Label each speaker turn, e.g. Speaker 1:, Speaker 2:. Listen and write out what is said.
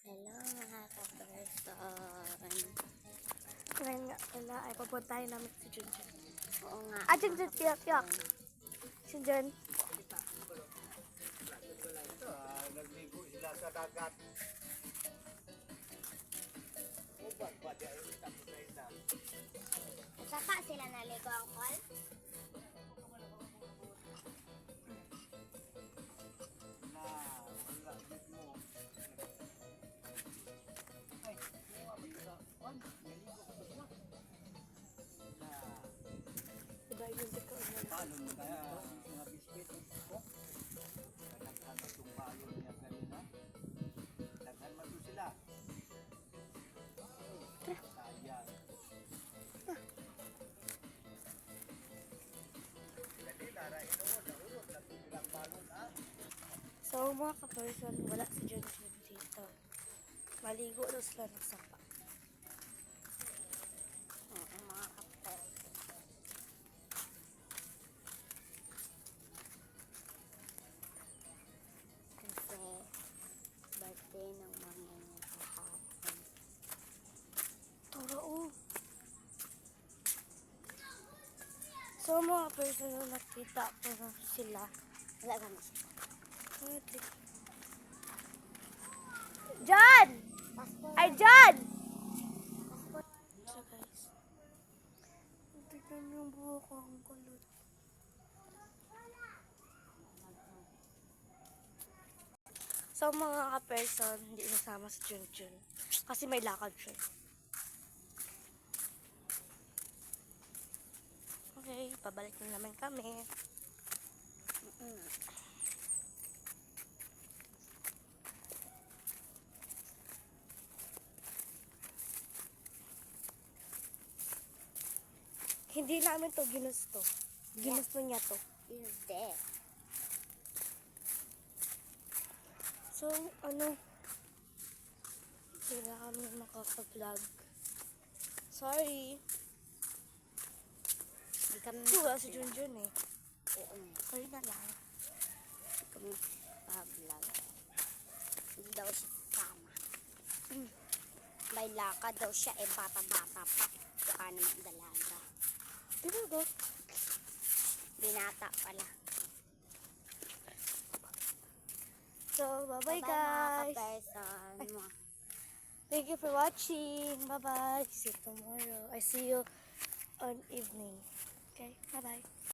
Speaker 1: Hello mga ka-person.
Speaker 2: Ngayon nga pala ay papuntahin namin si Junjun.
Speaker 1: Oo nga.
Speaker 2: Junjun, piyak. Junjun.
Speaker 3: Nagligo sila sa dagat. Ubat ba di ay tapos na isa?
Speaker 1: Sa pa sila naligo ang call?
Speaker 3: Na, wala gid mo. Ay, buwa ba sa on? Naligo ko ba sila? Na,
Speaker 2: Diba yun di ko
Speaker 3: paano mo kaya mga biscuit ko? Naghan itong bayo niya kanina. Naghan man doon sila. Sayang. Dali, Lara, inoon, nahulog na silang balon, ah.
Speaker 2: So mga ka-person, wala si Junjun dito. Maligo daw sila ng sapa.
Speaker 1: Oo mga ka-person. Kasi birthday ng mama niya kahapon.
Speaker 2: Oo. So mga person na nakita ko na sila.
Speaker 1: Wala kami siya.
Speaker 2: Pwede. John!
Speaker 1: Passport.
Speaker 2: Ay, John! So guys, tignan niyo yung buhok ko, ang kulot. So mga ka-person, hindi nasama si Junjun. Kasi may lakad siya. Okay, pabalik na naman kami. Hindi namin to ginusto. Ginusto niya to.
Speaker 1: Hindi.
Speaker 2: So, ano, hindi na kami makaka-vlog. Sorry.
Speaker 1: Hindi kami
Speaker 2: Wala si Junjun eh.
Speaker 1: Oo nga.
Speaker 2: Sorry na lang.
Speaker 1: Hindi kami pa-vlog. Hindi daw siya sama. May lakad daw siya eh bata-bata pa. Baka naman dalaga.
Speaker 2: Dito daw.
Speaker 1: Binata pala.
Speaker 2: So, bye-bye
Speaker 1: Bye-bye,
Speaker 2: guys.
Speaker 1: mga ka-person.
Speaker 2: Thank you for watching. Bye-bye. See you tomorrow. I see you on evening. Okay, bye-bye.